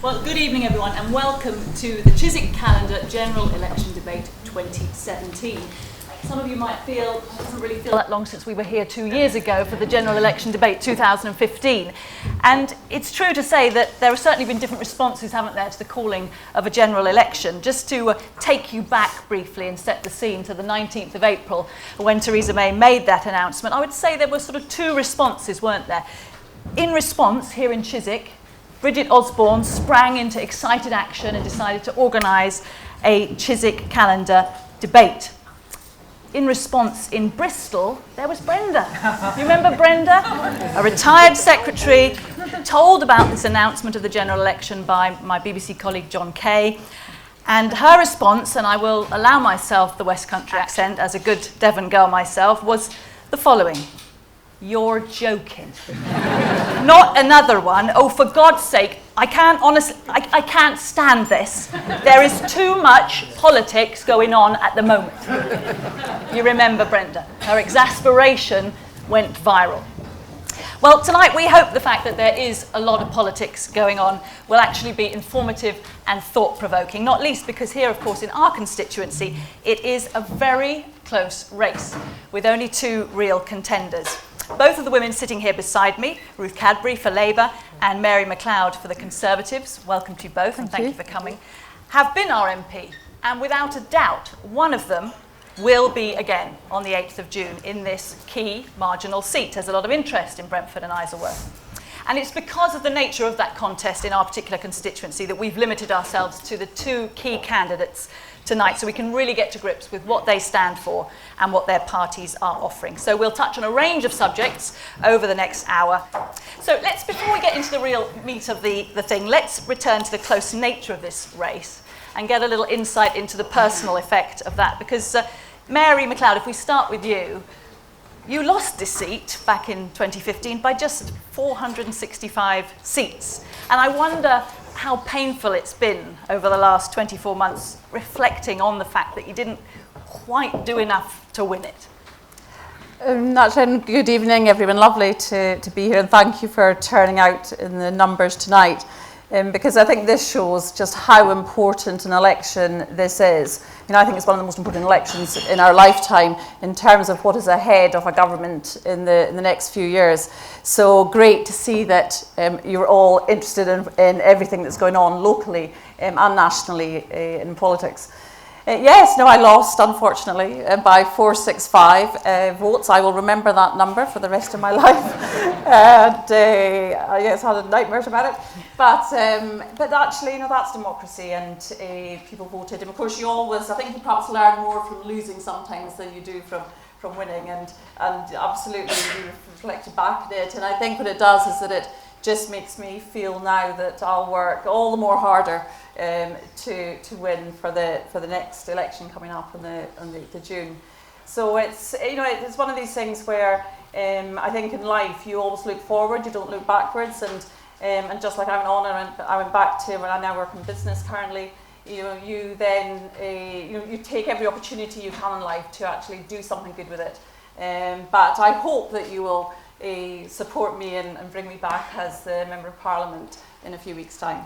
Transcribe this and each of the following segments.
Well, good evening everyone and welcome to the Chiswick Calendar General Election Debate 2017. Some of you might feel, it doesn't really feel that long since we were here 2 years ago for the General Election Debate 2015. And it's true to say that there have certainly been different responses, haven't there, to the calling of a general election. Just to take you back briefly and set the scene to the 19th of April, when Theresa May made that announcement, I would say there were sort of two responses, weren't there? In response, here in Chiswick, Bridget Osborne sprang into excited action and decided to organise a Chiswick Calendar Debate. In response, in Bristol, there was Brenda. You remember Brenda? A retired secretary, told about this announcement of the general election by my BBC colleague John Kay. And her response, and I will allow myself the West Country accent as a good Devon girl myself, was the following. You're joking. Not another one. Oh, for God's sake, I can't stand this. There is too much politics going on at the moment. You remember Brenda. Her exasperation went viral. Well, tonight we hope the fact that there is a lot of politics going on will actually be informative and thought-provoking, not least because here, of course, in our constituency, it is a very close race with only two real contenders. Both of the women sitting here beside me, Ruth Cadbury for Labour and Mary Macleod for the Conservatives, welcome to you both and thank you for coming, have been our MP, and without a doubt, one of them will be again on the 8th of June in this key marginal seat. There's a lot of interest in Brentford and Isleworth. And it's because of the nature of that contest in our particular constituency that we've limited ourselves to the two key candidates tonight so we can really get to grips with what they stand for and what their parties are offering. So we'll touch on a range of subjects over the next hour. So before we get into the real meat of the thing, let's return to the close nature of this race and get a little insight into the personal effect of that. Because Mary Macleod, if we start with you, you lost this seat back in 2015 by just 465 seats. And I wonder how painful it's been over the last 24 months, reflecting on the fact that you didn't quite do enough to win it. Natalie, good evening, everyone. Lovely to be here, and thank you for turning out in the numbers tonight. Because I think this shows just how important an election this is. You know, I think it's one of the most important elections in our lifetime in terms of what is ahead of a government in the next few years. So great to see that you're all interested in everything that's going on locally and nationally in politics. Yes, no, I lost, unfortunately, by 465 votes. I will remember that number for the rest of my life. And I guess I had nightmares about it. But actually, you know, that's democracy, and people voted. And of course, I think you perhaps learn more from losing sometimes than you do from winning. And absolutely, we reflected back on it. And I think what it does is that it just makes me feel now that I'll work all the more harder to win for the next election coming up on the June. So it's one of these things where I think in life you always look forward, you don't look backwards, and just like I went on and I went back to when I now work in business currently, you then you take every opportunity you can in life to actually do something good with it. But I hope that you will support me and bring me back as the Member of Parliament in a few weeks' time.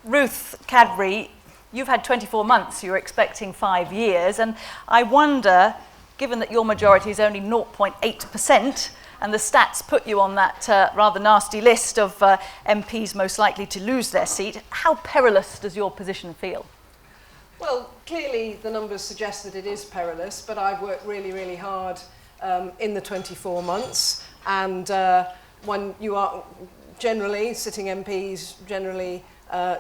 Ruth Cadbury, you've had 24 months, you're expecting 5 years, and I wonder, given that your majority is only 0.8%, and the stats put you on that rather nasty list of MPs most likely to lose their seat, how perilous does your position feel? Well, clearly the numbers suggest that it is perilous, but I've worked really, really hard in the 24 months, and when you are generally, sitting MPs generally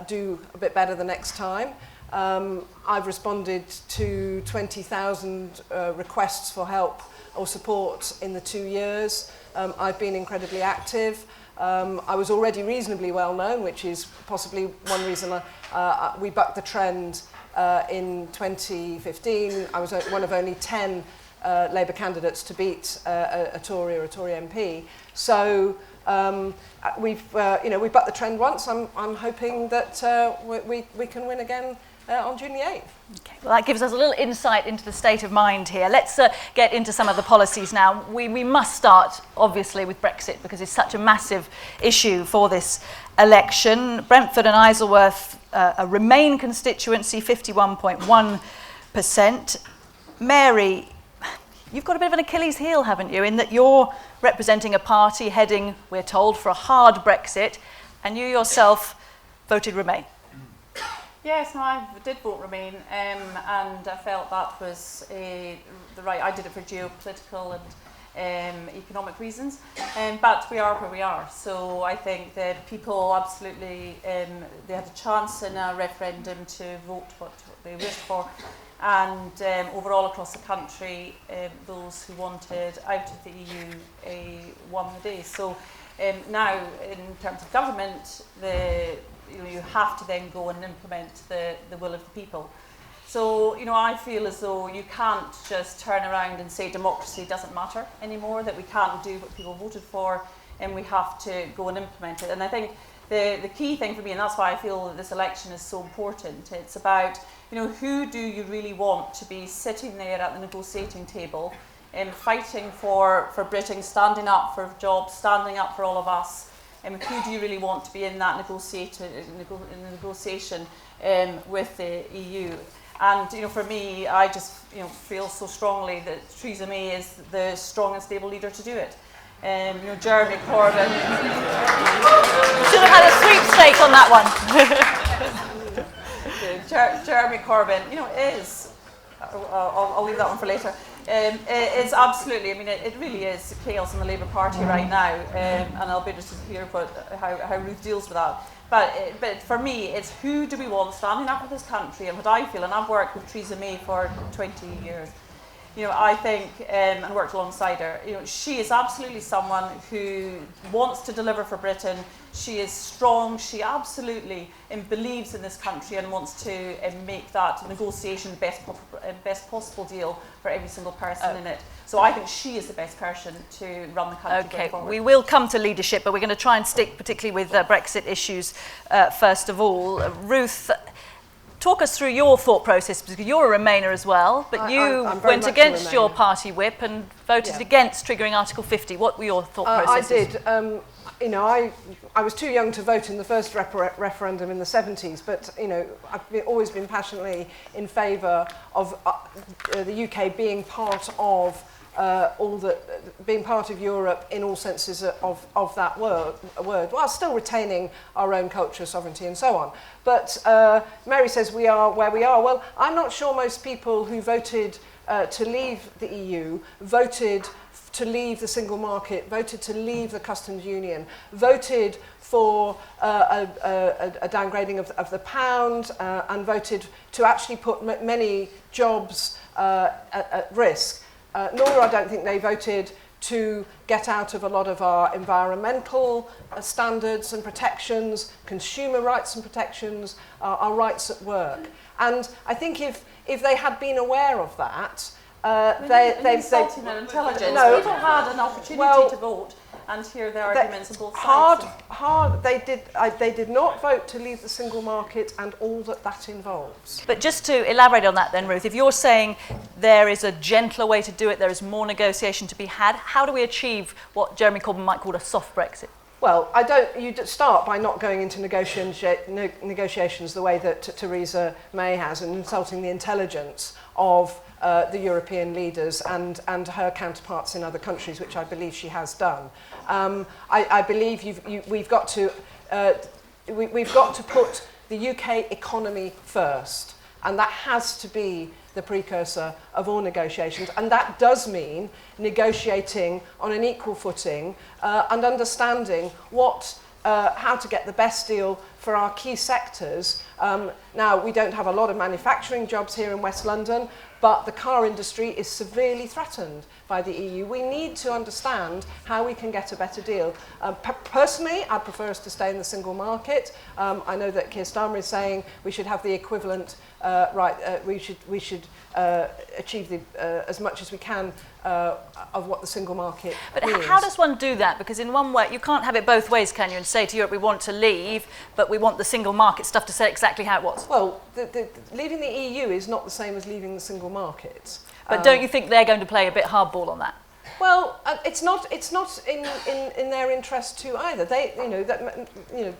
do a bit better the next time. I've responded to 20,000 requests for help or support in the 2 years. I've been incredibly active. I was already reasonably well known, which is possibly one reason we bucked the trend in 2015. I was one of only 10 Labour candidates to beat a Tory or a Tory MP. So we've bucked the trend once. I'm hoping that we can win again on June the 8th. Okay, well, that gives us a little insight into the state of mind here. Let's get into some of the policies now. We must start, obviously, with Brexit because it's such a massive issue for this election. Brentford and Isleworth, a Remain constituency, 51.1%. Mary, you've got a bit of an Achilles heel, haven't you, in that you're representing a party heading, we're told, for a hard Brexit, and you yourself voted Remain. Yes, no, I did vote Remain, and I felt that was the right. I did it for geopolitical and economic reasons, but we are where we are. So I think that people absolutely they had a chance in a referendum to vote what they wished for, and overall across the country, those who wanted out of the EU won the day. So now, in terms of government, you have to then go and implement the will of the people. So, I feel as though you can't just turn around and say democracy doesn't matter anymore, that we can't do what people voted for, and we have to go and implement it. And I think the key thing for me, and that's why I feel that this election is so important, it's about, who do you really want to be sitting there at the negotiating table and fighting for Britain, standing up for jobs, standing up for all of us. Who do you really want to be in that negotiation with the EU? And for me, I just feel so strongly that Theresa May is the strong and stable leader to do it. Jeremy Corbyn should have had a sweepstake on that one. Jeremy Corbyn, is. I'll leave that one for later. It's absolutely, it really is chaos in the Labour Party right now, and I'll be interested to hear how Ruth deals with that. But for me, it's who do we want standing up for this country, and what I feel, and I've worked with Theresa May for 20 years, I think, and worked alongside her, she is absolutely someone who wants to deliver for Britain. She is strong, she absolutely believes in this country and wants to make that negotiation the best possible deal for every single person in it. So I think she is the best person to run the country going forward. We will come to leadership, but we're going to try and stick particularly with Brexit issues first of all. Ruth, talk us through your thought process, because you're a Remainer as well, but you went against your party whip and voted against triggering Article 50. What were your thought processes? I did. I was too young to vote in the first referendum in the 70s, but I've always been passionately in favour of the UK being part of being part of Europe in all senses of that word, while still retaining our own culture, sovereignty, and so on. But Mary says we are where we are. Well, I'm not sure most people who voted to leave the EU voted to leave the single market, voted to leave the customs union, voted for a downgrading of the pound, and voted to actually put many jobs at risk. Nor I don't think they voted to get out of a lot of our environmental standards and protections, consumer rights and protections, our rights at work. And I think if they had been aware of that, they've insulting their intelligence. No, people had an opportunity to vote and hear the arguments on both sides. They did not vote to leave the single market and all that involves. But just to elaborate on that then, Ruth, if you're saying there is a gentler way to do it, there is more negotiation to be had, how do we achieve what Jeremy Corbyn might call a soft Brexit? Well, you start by not going into negotiations the way that Theresa May has, and insulting the intelligence of the European leaders and her counterparts in other countries, which I believe she has done. I believe we've got to put the UK economy first, and that has to be the precursor of all negotiations, and that does mean negotiating on an equal footing and understanding how to get the best deal for our key sectors. Now, we don't have a lot of manufacturing jobs here in West London, but the car industry is severely threatened by the EU. We need to understand how we can get a better deal. Personally, I'd prefer us to stay in the single market. I know that Keir Starmer is saying we should have the equivalent we should achieve as much as we can of what the single market means. But how does one do that? Because in one way, you can't have it both ways, can you? And say to Europe, we want to leave, but we want the single market stuff to say exactly how it was. Well, leaving the EU is not the same as leaving the single market. But don't you think they're going to play a bit hardball on that? Well, it's not in their interest to either.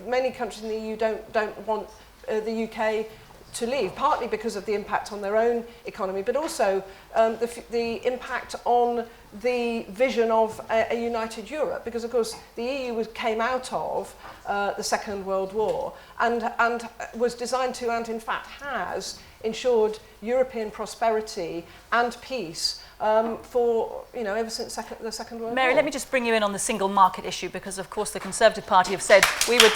Many countries in the EU don't want the UK to leave, partly because of the impact on their own economy, but also the impact on the vision of a united Europe, because of course the EU came out of the Second World War and was designed to, and in fact has, ensured European prosperity and peace for, ever since the Second World War. Mary, let me just bring you in on the single market issue, because of course the Conservative Party have said we would...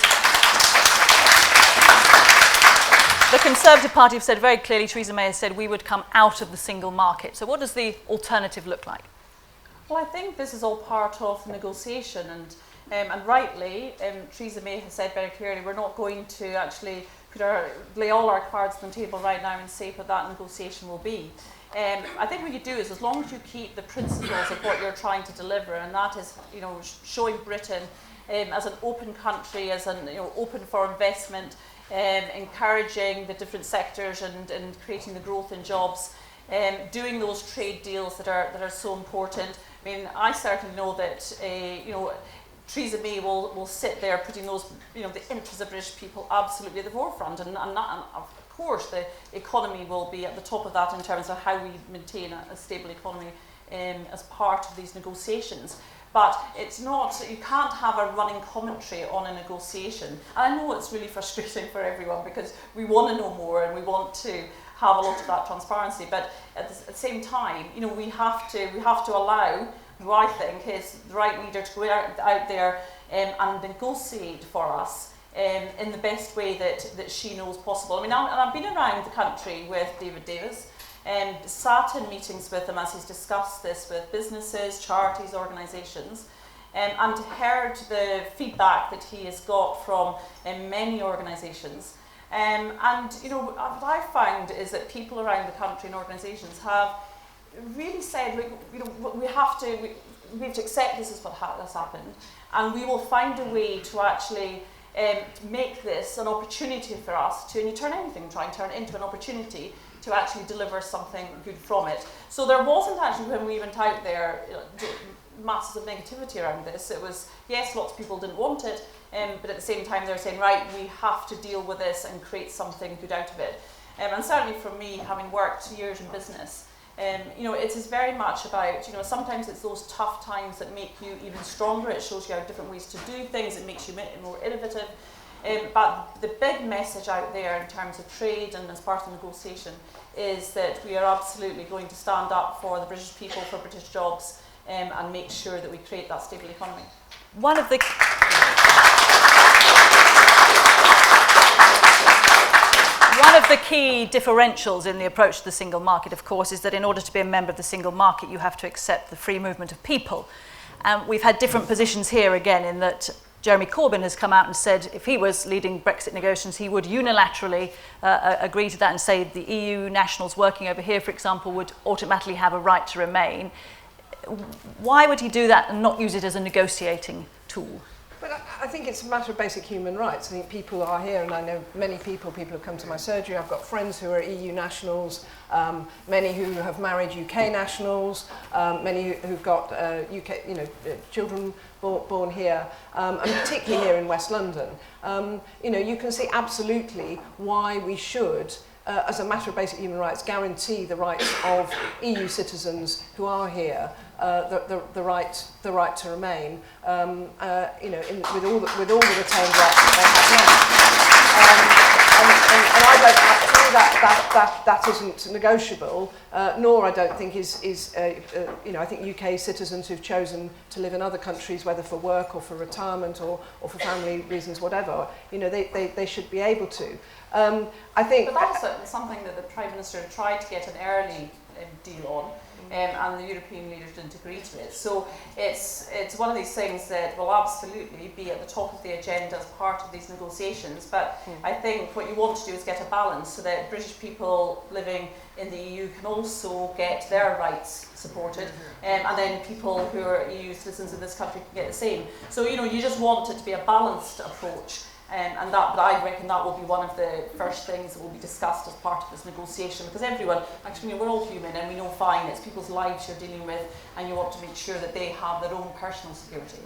The Conservative Party have said very clearly, Theresa May has said we would come out of the single market. So what does the alternative look like? Well, I think this is all part of the negotiation, and rightly, Theresa May has said very clearly we're not going to actually lay all our cards on the table right now and say what that negotiation will be. I think what you do is, as long as you keep the principles of what you're trying to deliver, and that is, showing Britain as an open country, as an open for investment, encouraging the different sectors and creating the growth in jobs, doing those trade deals that are so important. I mean, I certainly know that Theresa May will sit there putting those, the interests of British people absolutely at the forefront, and of course the economy will be at the top of that in terms of how we maintain a stable economy as part of these negotiations. But it's not, you can't have a running commentary on a negotiation. And I know it's really frustrating for everyone, because we want to know more and we want to have a lot of that transparency. But at the same time, we have to allow, who I think is the right leader, to go out there and negotiate for us in the best way that she knows possible. I mean, I've been around the country with David Davis, sat in meetings with him as he's discussed this with businesses, charities, organisations, and heard the feedback that he has got from many organisations. And what I've found is that people around the country and organisations have really said, we have to accept this is what has happened, and we will find a way to actually make this an opportunity for us to, and you turn anything, try and turn it into an opportunity to actually deliver something good from it. So there wasn't actually, when we went out there, masses of negativity around this. It was, yes, lots of people didn't want it, but at the same time they're saying, right, we have to deal with this and create something good out of it. And certainly for me, having worked years in business, it is very much about, sometimes it's those tough times that make you even stronger. It shows you how different ways to do things. It makes you more innovative. But the big message out there in terms of trade and as part of negotiation is that we are absolutely going to stand up for the British people, for British jobs, and make sure that we create that stable economy. One of the key differentials in the approach to the single market, of course, is that in order to be a member of the single market, you have to accept the free movement of people. We've had different positions here again, in that Jeremy Corbyn has come out and said if he was leading Brexit negotiations, he would unilaterally agree to that and say the EU nationals working over here, for example, would automatically have a right to remain. Why would he do that and not use it as a negotiating tool? But I think it's a matter of basic human rights. I think people are here, and I know many people have come to my surgery. I've got friends who are EU nationals, many who have married UK nationals, many who've got UK, children born here, and particularly here in West London. You can see absolutely why we should, as a matter of basic human rights, guarantee the rights of EU citizens who are here, the right to remain, with all the retained rights that they have now. And I don't think that isn't negotiable, nor I don't think is I think UK citizens who've chosen to live in other countries, whether for work or for retirement or for family reasons, whatever, they should be able to. I think. But that's something that the Prime Minister tried to get an early deal on. And the European leaders didn't agree to it. So it's one of these things that will absolutely be at the top of the agenda as part of these negotiations. But I think what you want to do is get a balance so that British people living in the EU can also get their rights supported, and then people who are EU citizens in this country can get the same. So you just want it to be a balanced approach. But I reckon that will be one of the first things that will be discussed as part of this negotiation, because everyone, actually, we're all human and we know fine, it's people's lives you're dealing with, and you want to make sure that they have their own personal security.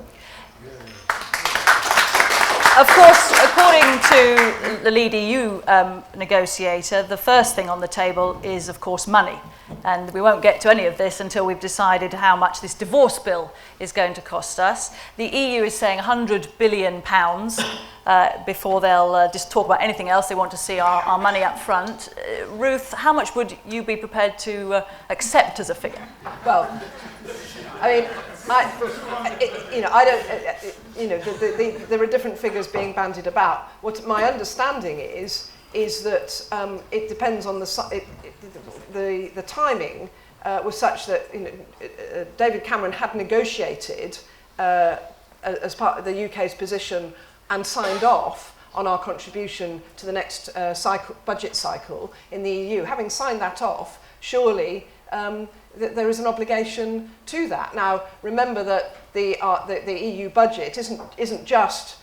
Of course, according to the lead EU negotiator, the first thing on the table is, of course, money. And we won't get to any of this until we've decided how much this divorce bill is going to cost us. The EU is saying £100 billion before they'll just talk about anything else. They want to see our money up front. Ruth, how much would you be prepared to accept as a figure? Well, I mean, there are different figures being bandied about. What my understanding is that it depends on the timing was such that David Cameron had negotiated as part of the UK's position and signed off on our contribution to the next budget cycle in the EU. Having signed that off, surely there is an obligation to that. Now, remember that the EU budget isn't just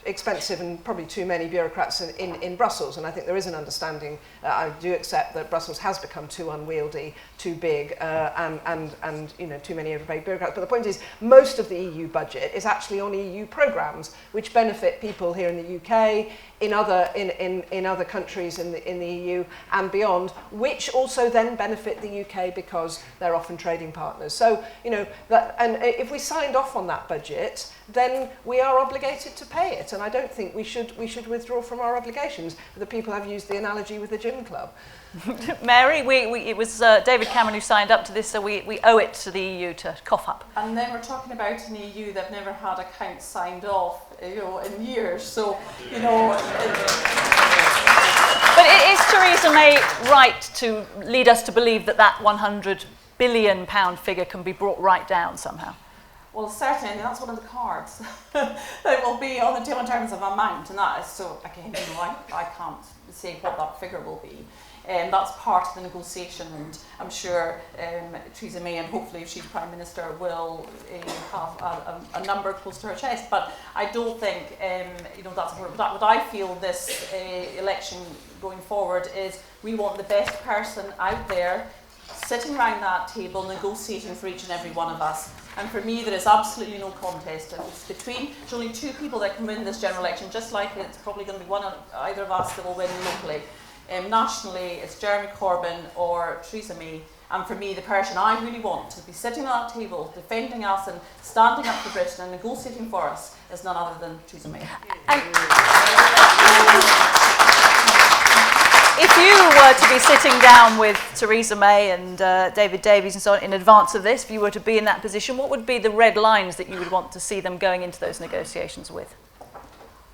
expensive and probably too many bureaucrats in Brussels, and I think there is an understanding. I do accept that Brussels has become too unwieldy, too big, and too many overpaid bureaucrats. But the point is, most of the EU budget is actually on EU programmes which benefit people here in the UK, in other countries in the EU and beyond, which also then benefit the UK because they're often trading partners. So if we signed off on that budget, then we are obligated to pay it, and I don't think we should withdraw from our obligations. The people have used the analogy with the gym club. Mary, it was David Cameron who signed up to this, so we owe it to the EU to cough up. And then we're talking about an EU that never had accounts signed off, in years. So, But is Theresa May right to lead us to believe that £100 billion figure can be brought right down somehow? Well, certainly, that's one of the cards that will be on the table in terms of amount, and that is so, again, I can't say what that figure will be. That's part of the negotiation, and I'm sure Theresa May, and hopefully if she's Prime Minister, will have a number close to her chest. But I don't think that's important. What I feel this election going forward is we want the best person out there sitting around that table negotiating for each and every one of us. And for me, there is absolutely no contest. There's only two people that can win this general election, just like it's probably going to be either of us that will win locally. Nationally, it's Jeremy Corbyn or Theresa May. And for me, the person I really want to be sitting at that table, defending us and standing up for Britain and negotiating for us is none other than Theresa May. If you were to be sitting down with Theresa May and David Davies and so on in advance of this, if you were to be in that position, what would be the red lines that you would want to see them going into those negotiations with?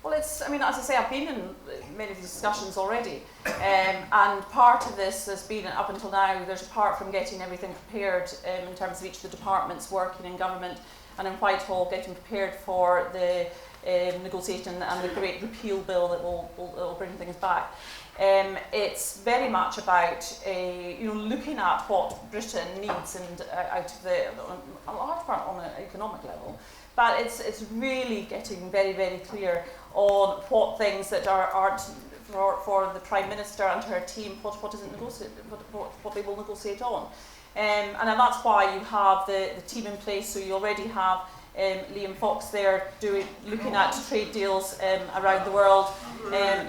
Well, as I say, I've been in many of these discussions already, and part of this has been, up until now, there's apart from getting everything prepared in terms of each of the departments working in government and in Whitehall, getting prepared for the negotiation and the great repeal bill that will bring things back. It's very much about looking at what Britain needs and out of a large part on an economic level. But it's really getting very, very clear on what things that aren't for the Prime Minister and her team, what they will negotiate on. And that's why you have the team in place. So you already have Liam Fox there looking at trade deals around the world.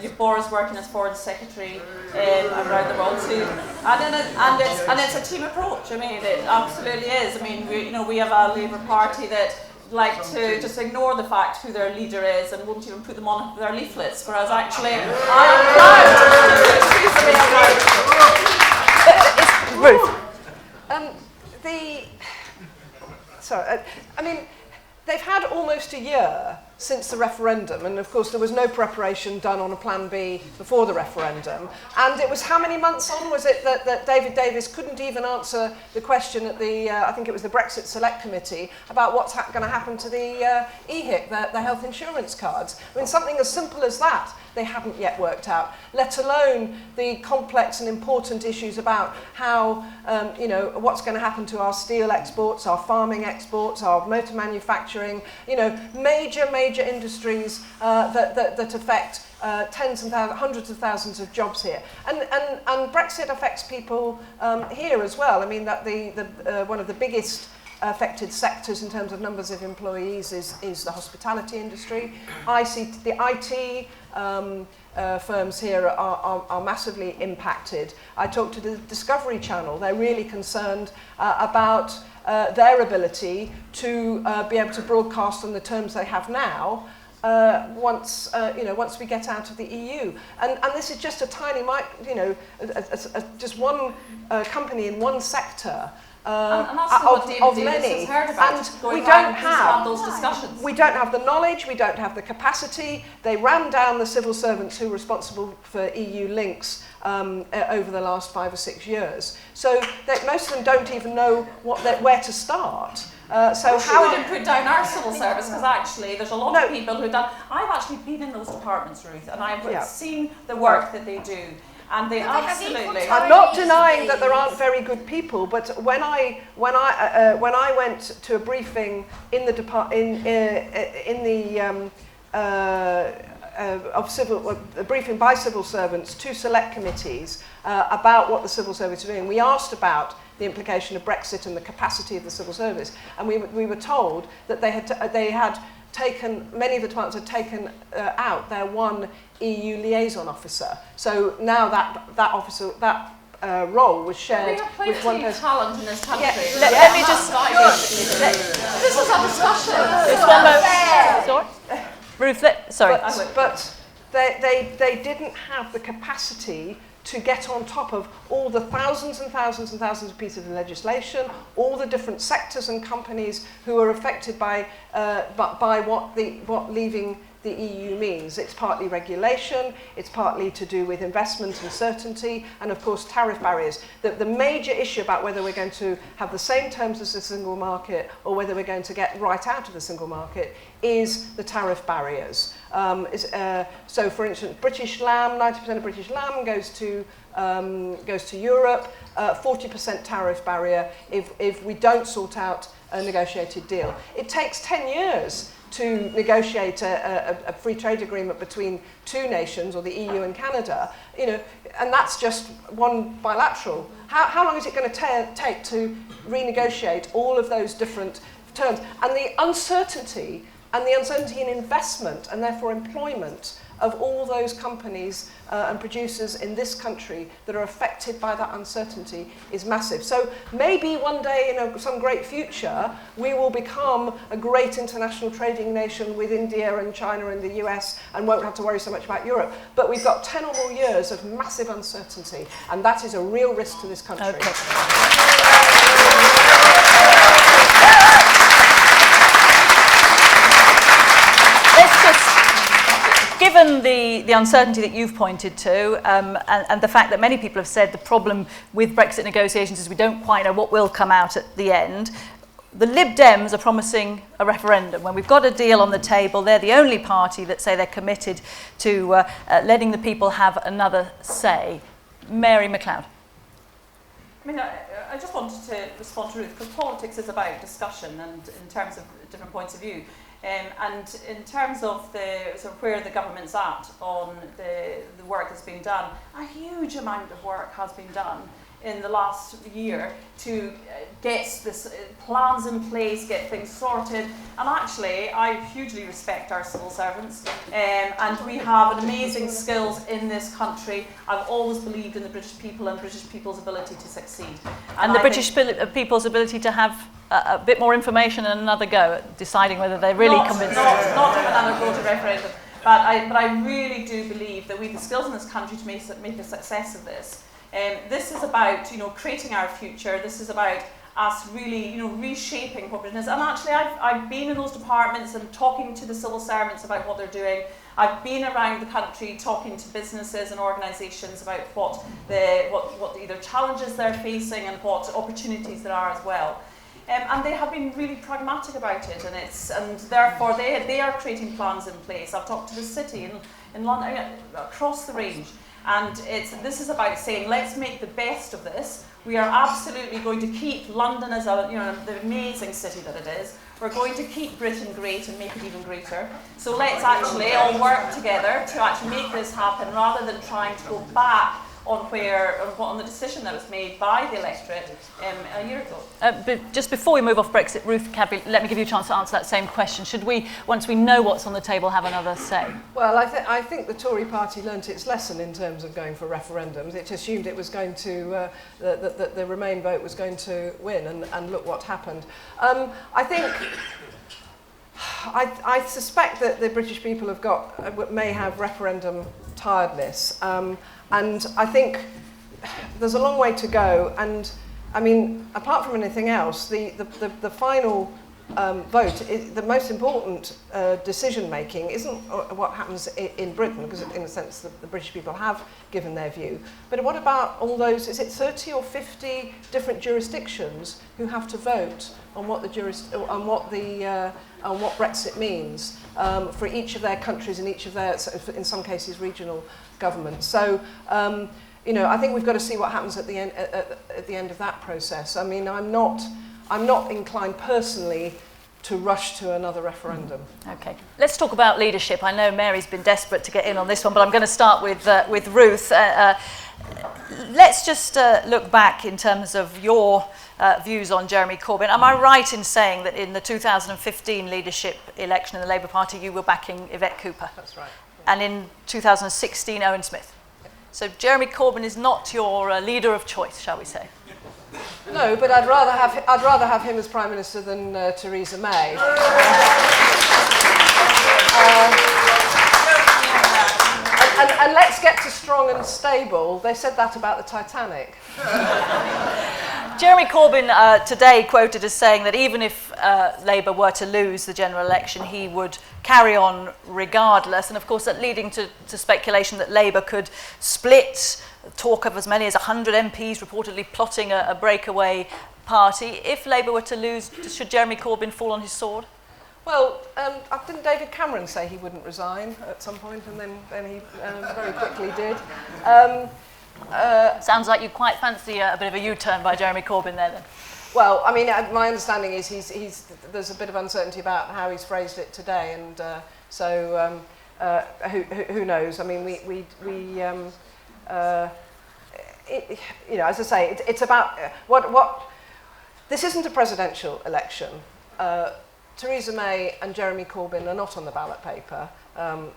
You've Boris working as Foreign Secretary around the world too. And it's a team approach. I mean, it absolutely is. I mean, we have a Labour Party that like to just ignore the fact who their leader is and won't even put them on their leaflets, whereas actually I am proud. Ruth. I mean, they've had almost a year since the referendum, and of course there was no preparation done on a plan B before the referendum, and it was how many months on was it that David Davis couldn't even answer the question at the, I think it was the Brexit Select Committee, about what's going to happen to the EHIC, the health insurance cards. I mean, something as simple as that they haven't yet worked out, let alone the complex and important issues about how, you know, what's going to happen to our steel exports, our farming exports, our motor manufacturing, you know, major industries that affect tens and thousands, hundreds of thousands of jobs here. And Brexit affects people here as well. I mean, that one of the biggest affected sectors in terms of numbers of employees is the hospitality industry. The IT firms here are massively impacted. I talked to the Discovery Channel. They're really concerned about their ability to be able to broadcast on the terms they have now once we get out of the EU. And this is just a tiny, just one company in one sector. And that's what David Davis has heard about, and we don't have those discussions. We don't have the knowledge, we don't have the capacity. They ran down the civil servants who were responsible for EU links over the last 5 or 6 years. So most of them don't even know where to start. So how we didn't put down our civil service, because actually there's a lot of people who've done. I've actually been in those departments, Ruth, and I've seen the work that they do. And they absolutely. I'm not denying that there aren't very good people, but when I went to a briefing in the a briefing by civil servants to select committees about what the civil service is doing, we asked about the implication of Brexit and the capacity of the civil service, and we were told that they had taken, many of the departments had taken out their one EU liaison officer. So now that officer, that role was shared with one person. We have talent in this country. Yeah. Let me just. This is a discussion. Just one moment. Sorry, Ruth. Sorry. But they didn't have the capacity to get on top of all the thousands and thousands and thousands of pieces of legislation, all the different sectors and companies who are affected by what leaving the EU means. It's partly regulation, it's partly to do with investment and certainty, and of course tariff barriers. The major issue about whether we're going to have the same terms as the single market or whether we're going to get right out of the single market is the tariff barriers. So for instance, British lamb, 90% of British lamb goes to Europe, 40% tariff barrier if we don't sort out a negotiated deal. It takes 10 years to negotiate a free trade agreement between two nations, or the EU and Canada, you know, and that's just one bilateral. How long is it going to take to renegotiate all of those different terms? And the uncertainty in investment and therefore employment of all those companies and producers in this country that are affected by that uncertainty is massive. So maybe one day in some great future we will become a great international trading nation with India and China and the US and won't have to worry so much about Europe. But we've got 10 or more years of massive uncertainty, and that is a real risk to this country. Okay. Given the uncertainty that you've pointed to, and the fact that many people have said the problem with Brexit negotiations is we don't quite know what will come out at the end, the Lib Dems are promising a referendum. When we've got a deal on the table, they're the only party that say they're committed to letting the people have another say. Mary Macleod. I mean, I just wanted to respond to Ruth, because politics is about discussion and in terms of different points of view. And in terms of where the government's at on the work that's been done, a huge amount of work has been done in the last year to get this plans in place, get things sorted. And actually, I hugely respect our civil servants, and we have amazing skills in this country. I've always believed in the British people and British people's ability to succeed. And the British people's ability to have a bit more information and another go at deciding whether they're really convinced. Not another go to referendum, but I really do believe that we have the skills in this country to make a success of this. This is about, creating our future. This is about us really, reshaping what Britain is. And actually, I've been in those departments and talking to the civil servants about what they're doing. I've been around the country talking to businesses and organisations about what either challenges they're facing and what opportunities there are as well. And they have been really pragmatic about it, and therefore they are creating plans in place. I've talked to the city in London, across the range, and this is about saying, let's make the best of this. We are absolutely going to keep London as the amazing city that it is. We're going to keep Britain great and make it even greater. So let's actually all work together to actually make this happen, rather than trying to go back on the decision that was made by the electorate a year ago. But just before we move off Brexit, Ruth Cadbury, let me give you a chance to answer that same question. Should we, once we know what's on the table, have another say? Well, I think the Tory party learnt its lesson in terms of going for referendums. It assumed it was going to, that the Remain vote was going to win, and look what happened. I suspect that the British people may have referendum tiredness. And I think there's a long way to go. And I mean, apart from anything else, the final vote, the most important decision making isn't what happens in Britain, because in a sense the British people have given their view. But what about all those, is it 30 or 50 different jurisdictions who have to vote on what what Brexit means for each of their countries and each of their, in some cases, regional governments. So, I think we've got to see what happens at the end of that process. I mean, I'm not inclined personally to rush to another referendum. Okay, let's talk about leadership. I know Mary's been desperate to get in on this one, but I'm going to start with Ruth. Let's just look back in terms of your views on Jeremy Corbyn. Am I right in saying that in the 2015 leadership election in the Labour Party, you were backing Yvette Cooper? That's right. And in 2016, Owen Smith. So Jeremy Corbyn is not your leader of choice, shall we say? No, but I'd rather have him as Prime Minister than Theresa May. And let's get to strong and stable. They said that about the Titanic. Jeremy Corbyn today quoted as saying that even if Labour were to lose the general election, he would carry on regardless. And of course, that leading to speculation that Labour could split, talk of as many as 100 MPs reportedly plotting a breakaway party. If Labour were to lose, should Jeremy Corbyn fall on his sword? Well, didn't David Cameron say he wouldn't resign at some point, and then he very quickly did. Sounds like you quite fancy a bit of a U-turn by Jeremy Corbyn there, then. Well, I mean, my understanding is there's a bit of uncertainty about how he's phrased it today, and so who knows? I mean, as I say, it's about what. This isn't a presidential election. Theresa May and Jeremy Corbyn are not on the ballot paper,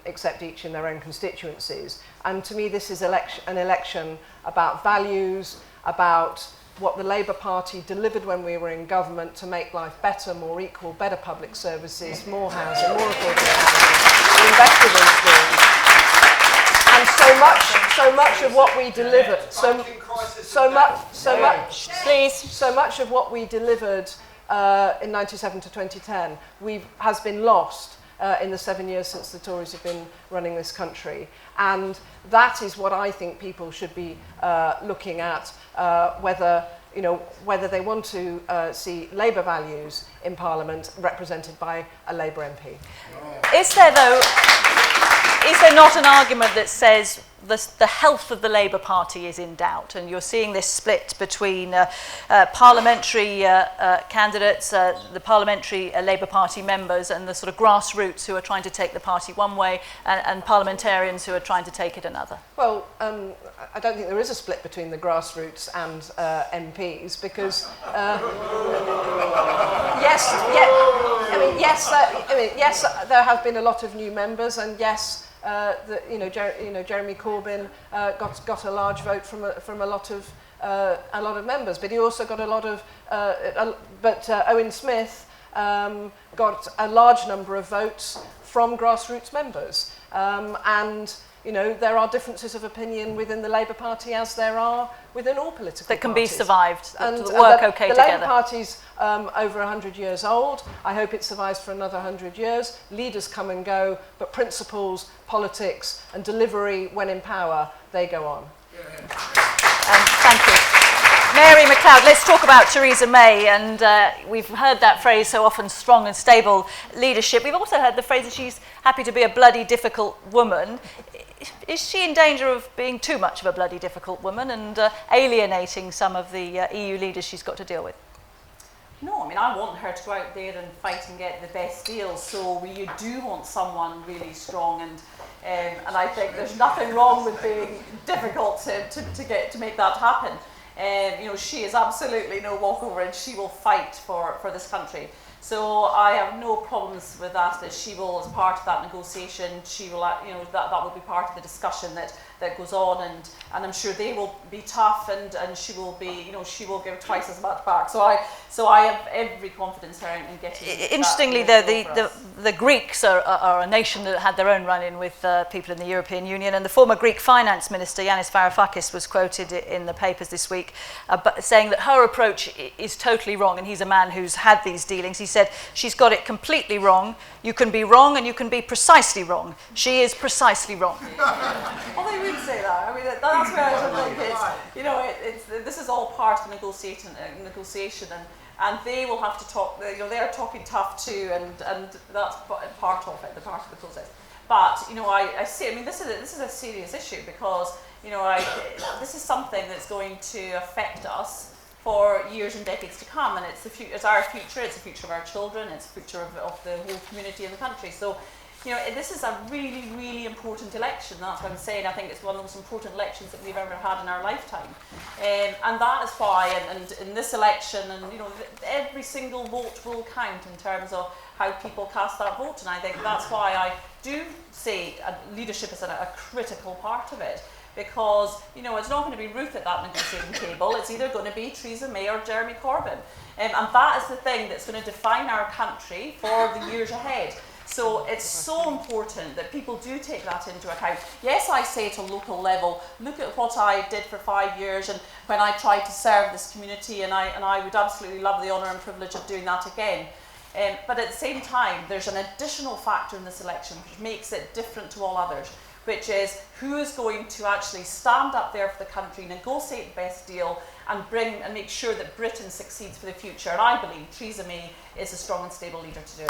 except each in their own constituencies. And to me, this is an election about values, about what the Labour Party delivered when we were in government to make life better, more equal, better public services, more housing, more affordable housing, invested in schools. And so much of what we delivered, so much of what we delivered in 1997 to 2010 has been lost in the 7 years since the Tories have been running this country. And that is what I think people should be looking at, whether they want to see Labour values in Parliament represented by a Labour MP. Is there not an argument that says the health of the Labour Party is in doubt, and you're seeing this split between parliamentary candidates, the parliamentary Labour Party members, and the sort of grassroots who are trying to take the party one way, and parliamentarians who are trying to take it another? Well, I don't think there is a split between the grassroots and MPs, because yes, there have been a lot of new members, and yes. Jeremy Corbyn got a large vote from a lot of members, but he also got a lot of. But Owen Smith got a large number of votes from grassroots members. And you know, there are differences of opinion within the Labour Party, as there are within all political that can parties. be survived, that And work okay the together. Labour Party's over 100 years old. I hope it survives for another 100 years. Leaders come and go, but principles, politics and delivery when in power, they go on. Thank you. Mary Macleod, let's talk about Theresa May, and we've heard that phrase so often, strong and stable leadership. We've also heard the phrase that she's happy to be a bloody difficult woman. Is she in danger of being too much of a bloody difficult woman and alienating some of the EU leaders she's got to deal with? No, I mean, I want her to go out there and fight and get the best deal. So you do want someone really strong, and I think there's nothing wrong with being difficult to make that happen. You know, she is absolutely no walkover, and she will fight for this country. So I have no problems with that she will, as part of that negotiation, she will, you know, that will be part of the discussion that goes on, and I'm sure they will be tough, and she will be, you know, she will give twice as much back. So I have every confidence in her in getting. Interestingly, the Greeks are a nation that had their own run-in with people in the European Union, and the former Greek finance minister Yanis Varoufakis was quoted in the papers this week saying that her approach is totally wrong, and he's a man who's had these dealings. He said she's got it completely wrong. You can be wrong and you can be precisely wrong. She is precisely wrong. Well, they would say that. I mean, that's where I think it's, you know, this is all part of the negotiation, and they will have to talk. You know, they are talking tough too, and that's part of it, the part of the process. But you know, I see. I mean, this is a serious issue, because you know, this is something that's going to affect us for years and decades to come, and it's our future, it's the future of our children, it's the future of the whole community and the country. So, you know, this is a really, really important election. That's what I'm saying. I think it's one of the most important elections that we've ever had in our lifetime, and that is why. And in this election, and you know, every single vote will count in terms of how people cast that vote. And I think that's why I do say leadership is a critical part of it. Because, you know, it's not going to be Ruth at that negotiating table. It's either going to be Theresa May or Jeremy Corbyn. And that is the thing that's going to define our country for the years ahead. So it's so important that people do take that into account. Yes, I say at a local level, look at what I did for 5 years and when I tried to serve this community, and I would absolutely love the honour and privilege of doing that again. But at the same time, there's an additional factor in this election which makes it different to all others, which is who is going to actually stand up there for the country, negotiate the best deal, and make sure that Britain succeeds for the future. And I believe Theresa May is a strong and stable leader to do it.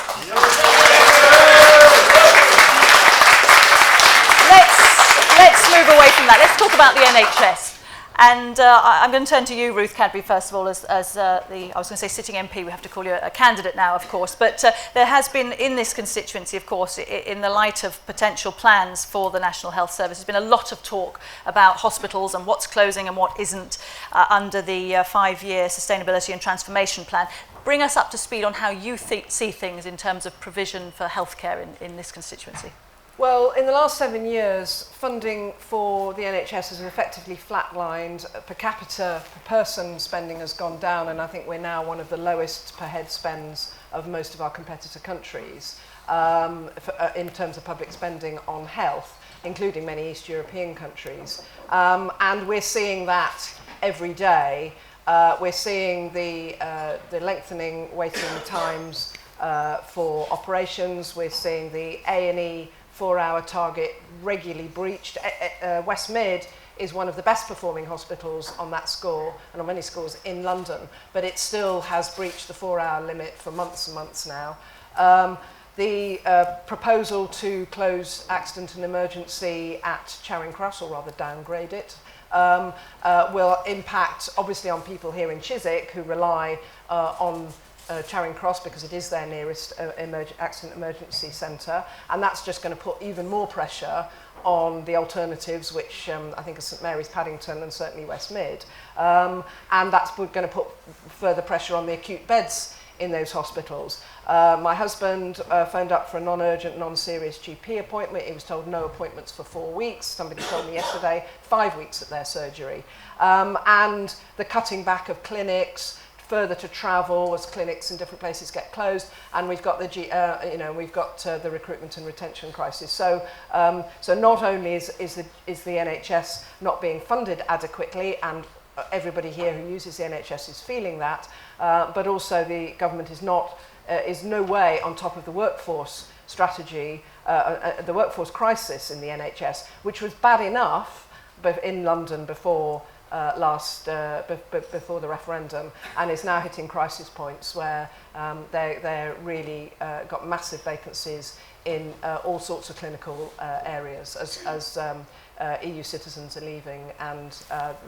Let's move away from that. Let's talk about the NHS. And I'm going to turn to you, Ruth Cadbury, first of all, as I was going to say sitting MP, we have to call you a candidate now, of course, but there has been in this constituency, of course, in the light of potential plans for the National Health Service, there's been a lot of talk about hospitals and what's closing and what isn't under the 5-year Sustainability and Transformation Plan. Bring us up to speed on how you see things in terms of provision for healthcare in this constituency. Well, in the last 7 years, funding for the NHS has effectively flatlined. Per capita, per person spending has gone down, and I think we're now one of the lowest per head spends of most of our competitor countries in terms of public spending on health, including many East European countries. And we're seeing that every day. We're seeing the lengthening waiting times for operations. We're seeing the A&E 4-hour target regularly breached. West Mid is one of the best performing hospitals on that score, and on many scores in London, but it still has breached the 4-hour limit for months and months now. The proposal to close accident and emergency at Charing Cross, or rather downgrade it, will impact obviously on people here in Chiswick who rely on Charing Cross because it is their nearest accident emergency centre, and that's just going to put even more pressure on the alternatives, which I think are St Mary's, Paddington and certainly West Mid, and that's going to put further pressure on the acute beds in those hospitals. My husband phoned up for a non-urgent, non-serious GP appointment. He was told no appointments for 4 weeks. Somebody told me yesterday 5 weeks at their surgery. And the cutting back of clinics, further to travel as clinics in different places get closed, and we've got the the recruitment and retention crisis. So so not only is the NHS not being funded adequately, and everybody here who uses the NHS is feeling that, but also the government is no way on top of the workforce strategy, the workforce crisis in the NHS, which was bad enough in London before before the referendum, and is now hitting crisis points where they're really got massive vacancies in all sorts of clinical areas as EU citizens are leaving, and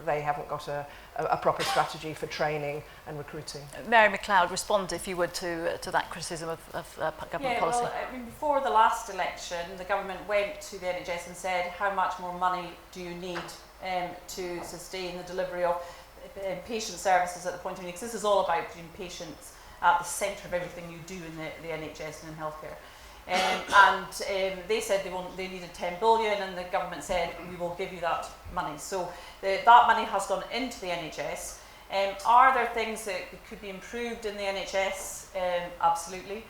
they haven't got a proper strategy for training and recruiting. Mary Macleod, respond if you would to that criticism of government policy. Well, I mean, before the last election, the government went to the NHS and said, how much more money do you need to sustain the delivery of patient services at the point of need? Because this is all about putting patients at the centre of everything you do in the NHS and in healthcare. They said they needed 10 billion, and the government said, we will give you that money. So that money has gone into the NHS. Are there things that could be improved in the NHS? Absolutely.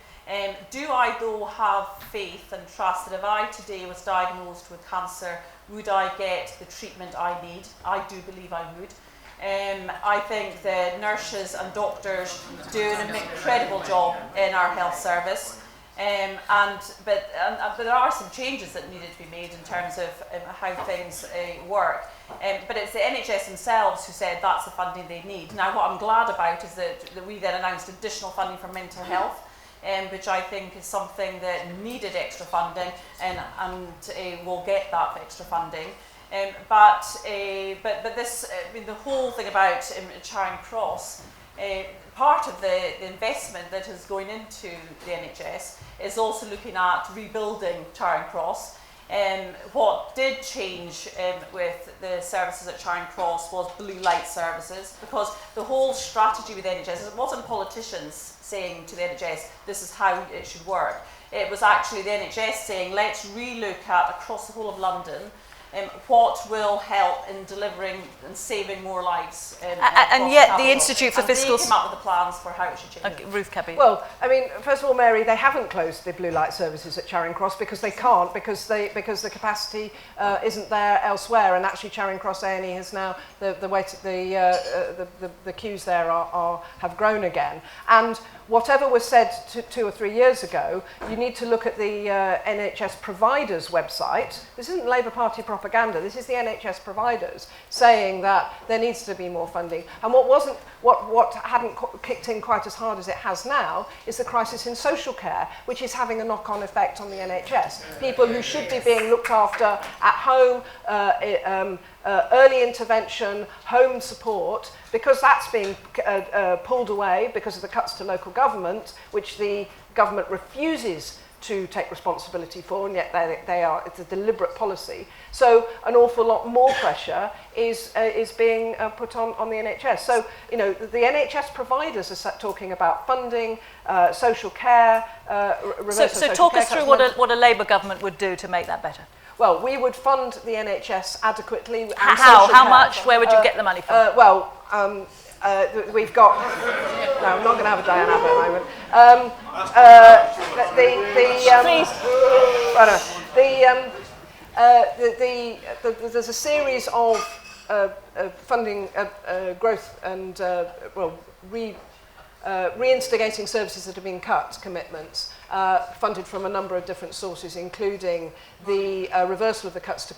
Do I though have faith and trust that if I today was diagnosed with cancer, would I get the treatment I need? I do believe I would. I think the nurses and doctors do an incredible job in our health service. But there are some changes that needed to be made in terms of how things work. But it's the NHS themselves who said that's the funding they need. Now, what I'm glad about is that we then announced additional funding for mental health, which I think is something that needed extra funding, and we'll get that extra funding. But this, I mean, the whole thing about Charing Cross, part of the investment that is going into the NHS is also looking at rebuilding Charing Cross. What did change with the services at Charing Cross was blue light services, because the whole strategy with the NHS, it wasn't politicians saying to the NHS, this is how it should work. It was actually the NHS saying, let's relook at across the whole of London what will help in delivering and saving more lives. And yet the Institute for Fiscal... They came up with the plans for how it should change. Ruth Cadbury. Well, I mean, first of all, Mary, they haven't closed the blue light services at Charing Cross because they can't, because the capacity isn't there elsewhere, and actually Charing Cross A&E has now, the queues there have grown again. And whatever was said 2 or 3 years ago, you need to look at the NHS providers website. This isn't Labour Party propaganda. This is the NHS providers saying that there needs to be more funding. And what hadn't kicked in quite as hard as it has now is the crisis in social care, which is having a knock-on effect on the NHS. People who should be being looked after at home, early intervention, home support, because that's being pulled away because of the cuts to local government, which the government refuses to take responsibility for, and yet it's a deliberate policy. So an awful lot more pressure is being put on the NHS. So, you know, the NHS providers are talking about funding, social care, So talk us through what a Labour government would do to make that better. Well, we would fund the NHS adequately. And How much? Where would you get the money from? We've got... No, I'm not going to have a Diane Abbott moment. There's a series of funding growth and reinstigating services that have been cut commitments, funded from a number of different sources, including the reversal of the cuts to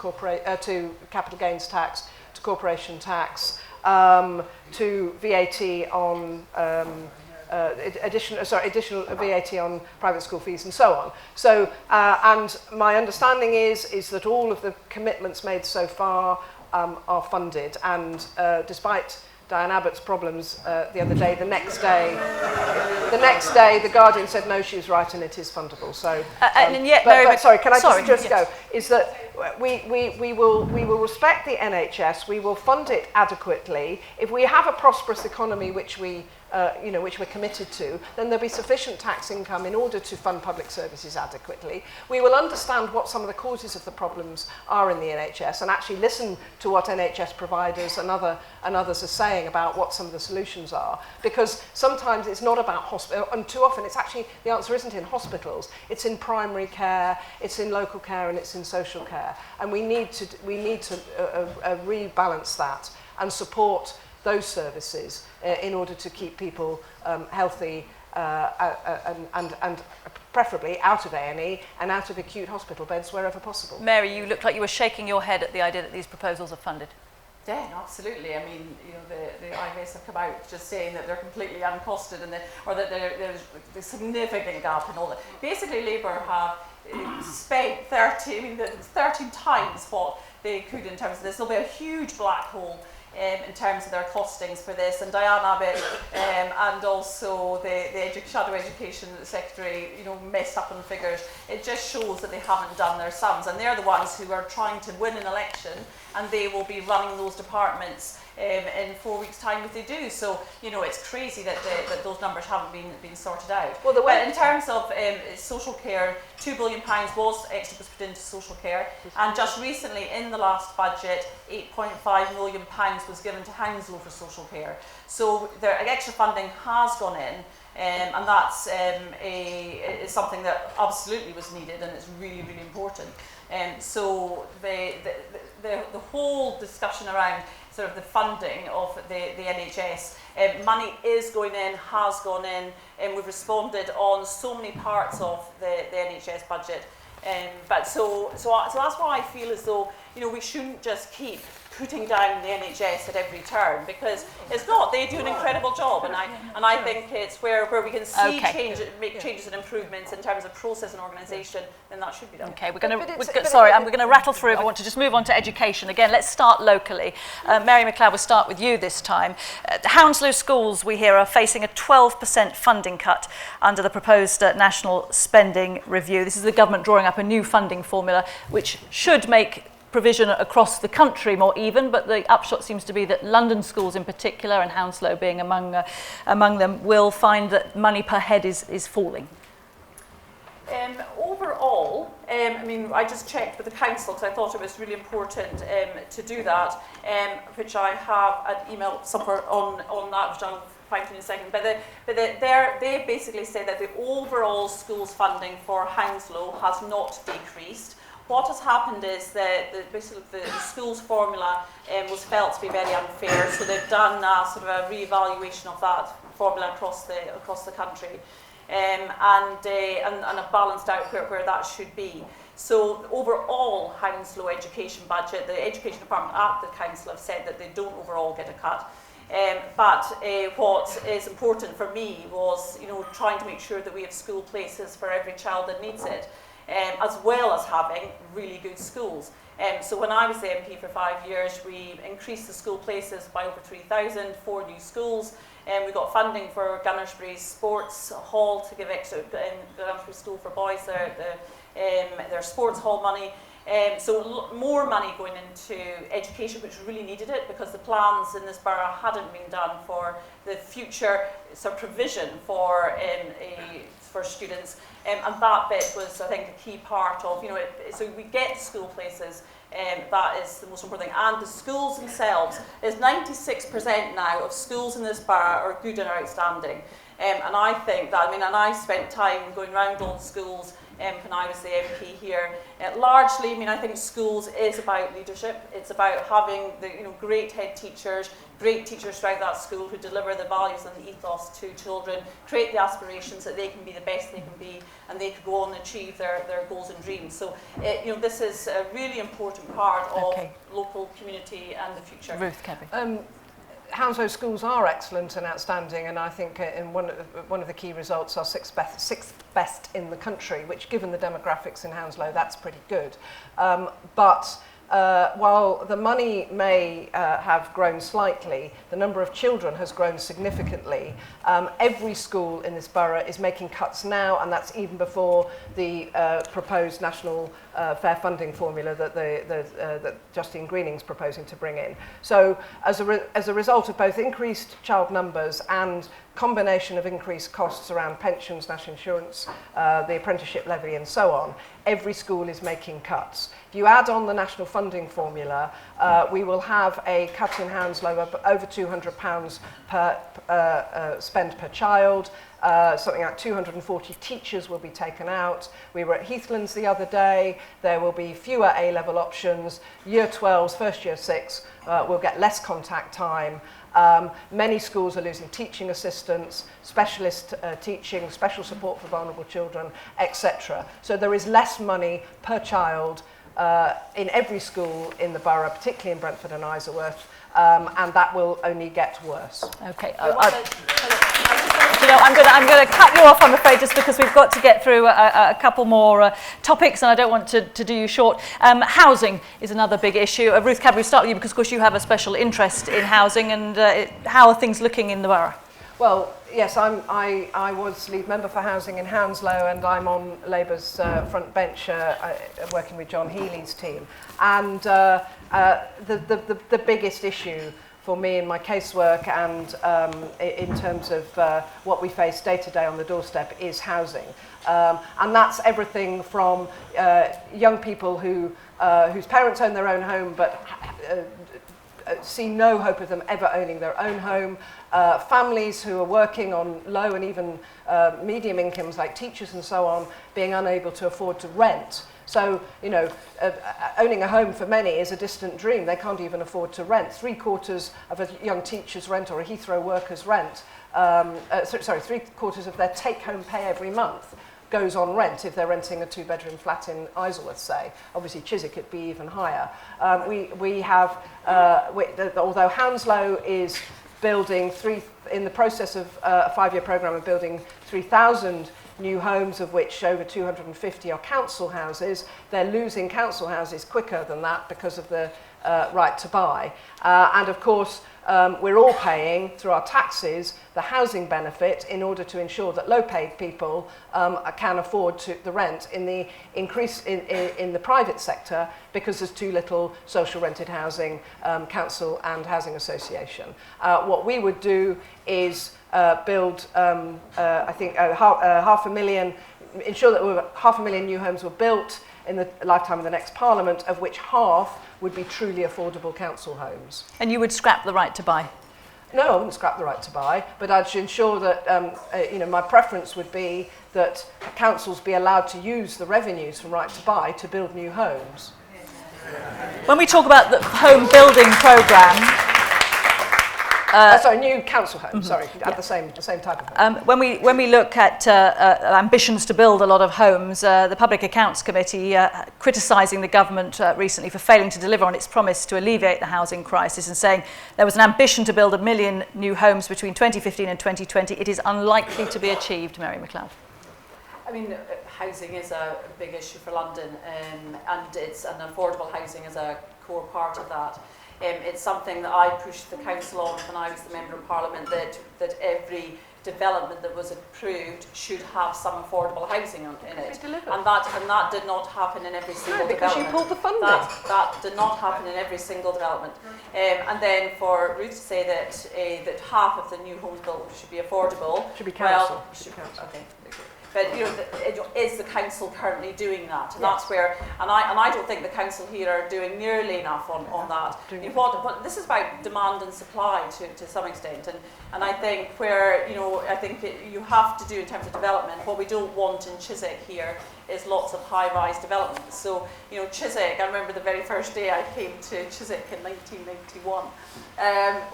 capital gains tax, to corporation tax, to VAT on additional VAT on private school fees, and so on. So, and my understanding is that all of the commitments made so far are funded, and despite Diane Abbott's problems the other day, the next day, the Guardian said no, she was right, and it is fundable. So, and yet, sorry, can I just go? Is that we will respect the NHS, we will fund it adequately. If we have a prosperous economy, which we which we're committed to, then there'll be sufficient tax income in order to fund public services adequately. We will understand what some of the causes of the problems are in the NHS and actually listen to what NHS providers and others are saying about what some of the solutions are. Because sometimes it's not about hospital, and too often it's actually, the answer isn't in hospitals, it's in primary care, it's in local care, and it's in social care. And we need to rebalance that and support those services in order to keep people healthy and preferably out of A&E and out of acute hospital beds wherever possible. Mary, you look like you were shaking your head at the idea that these proposals are funded. Yeah, no, absolutely. I mean, the IMS have come out just saying that they're completely uncosted or that there's a significant gap and all that. Basically, Labour have spent 13 times what they could in terms of this. There'll be a huge black hole in terms of their costings for this, and Diane Abbott and also the Shadow Education Secretary, messed up on the figures. It just shows that they haven't done their sums, and they're the ones who are trying to win an election, and they will be running those departments in 4 weeks' time if they do. So, it's crazy that those numbers haven't been sorted out. Well, in terms of social care, £2 billion was put into social care, and just recently in the last budget, £8.5 million was given to Hounslow for social care. So their extra funding has gone in, and that's is something that absolutely was needed, and it's really, really important. So the whole discussion around sort of the funding of the NHS, money is going in, has gone in, and we've responded on so many parts of the NHS budget. But so that's why I feel as though we shouldn't just keep putting down the NHS at every turn, because it's not. They do an incredible job, and I think it's where we can see changes and improvements in terms of process and organisation, then that should be done. Okay, we're going to rattle through. I want to just move on to education again. Let's start locally. Mary Macleod, we'll start with you this time. Hounslow schools, we hear, are facing a 12% funding cut under the proposed national spending review. This is the government drawing up a new funding formula which should make provision across the country more even, but the upshot seems to be that London schools in particular, and Hounslow being among them, will find that money per head is falling. Overall, I just checked with the council because I thought it was really important to do that, which I have an email somewhere on that, which I'll find in a second. But they basically say that the overall schools funding for Hounslow has not decreased. What has happened is that the schools formula was felt to be very unfair, so they've done sort of a re-evaluation of that formula across the country, and have balanced out where that should be. So the overall Hounslow education budget, the education department at the council have said that they don't overall get a cut. But what is important for me was trying to make sure that we have school places for every child that needs it. As well as having really good schools. So when I was the MP for 5 years, we increased the school places by over 3,000, 4 new schools, and we got funding for Gunnersbury's sports hall to give extra, Gunnersbury School for boys, their sports hall money. So more money going into education, which really needed it, because the plans in this borough hadn't been done for the future provision for students. And that bit was, I think, a key part of, so we get school places, that is the most important thing. And the schools themselves, there's 96% now of schools in this borough are good and outstanding. And I think that, and I spent time going around all the schools when I was the MP here. Largely, I think schools is about leadership. It's about having the great head teachers, great teachers throughout that school who deliver the values and the ethos to children, create the aspirations that they can be the best they can be, and they can go on and achieve their goals and dreams. So, this is a really important part of local community and the future. Ruth Cadbury. Hounslow schools are excellent and outstanding, and I think in one of the key results are sixth best in the country, which, given the demographics in Hounslow, that's pretty good. But while the money may have grown slightly, the number of children has grown significantly. Every school in this borough is making cuts now, and that's even before the proposed national fair funding formula that Justine Greening's proposing to bring in. So as a result of both increased child numbers and combination of increased costs around pensions, national insurance, the apprenticeship levy and so on, every school is making cuts. If you add on the national funding formula, we will have a cut in Hounslow of over £200 per spend per child. Something like 240 teachers will be taken out. We were at Heathlands the other day. There will be fewer A-level options. Year 12s, first year 6 will get less contact time. Many schools are losing teaching assistants, specialist teaching, special support for vulnerable children, etc. So there is less money per child in every school in the borough, particularly in Brentford and Isleworth, and that will only get worse. Okay. I'm going to cut you off, I'm afraid, just because we've got to get through a couple more topics, and I don't want to do you short. Housing is another big issue. Ruth Cadbury, we'll start with you because, of course, you have a special interest in housing, and how are things looking in the borough? Well, yes, I was lead member for housing in Hounslow, and I'm on Labour's front bench working with John Healy's team. And the biggest issue for me in my casework and in terms of what we face day to day on the doorstep is housing. And that's everything from young people whose parents own their own home but see no hope of them ever owning their own home, families who are working on low and even medium incomes like teachers and so on, being unable to afford to rent. So, you know, owning a home for many is a distant dream. They can't even afford to rent. 3/4 of a young teacher's rent or a Heathrow worker's rent, 3/4 of their take-home pay every month goes on rent if they're renting a 2-bedroom flat in Isleworth, say. Obviously, Chiswick it'd be even higher. We have, although Hounslow is building in the process of a 5-year programme of building 3,000 new homes, of which over 250 are council houses. They're losing council houses quicker than that because of the right to buy. And of course, we're all paying through our taxes the housing benefit in order to ensure that low-paid people can afford the rent in the increase in the private sector, because there's too little social rented housing, council and housing association. What we would do is build, I think, 500,000, ensure that 500,000 new homes were built in the lifetime of the next Parliament, of which half would be truly affordable council homes. And you would scrap the right to buy? No, I wouldn't scrap the right to buy, but I'd ensure that, my preference would be that councils be allowed to use the revenues from right to buy to build new homes. When we talk about the home building programme, new council homes, the same type of home. when we look at ambitions to build a lot of homes, the Public Accounts Committee criticising the government recently for failing to deliver on its promise to alleviate the housing crisis and saying there was an ambition to build 1 million new homes between 2015 and 2020. It is unlikely to be achieved. Mary Macleod. I mean, housing is a big issue for London, and it's an affordable housing is a core part of that. It's something that I pushed the council on when I was the Member of Parliament, that every development that was approved should have some affordable housing in it. And that did not happen in every single because development. You pulled the funding. That did not happen in every single development. And then for Ruth to say that half of the new homes built should be affordable. Should be council. Okay. But is the council currently doing that? And that's where, and I don't think the council here are doing nearly enough on that. But this is about demand and supply to some extent, and I think where I think you have to do in terms of development. What we don't want in Chiswick here is lots of high-rise development. So Chiswick, I remember the very first day I came to Chiswick in 1991,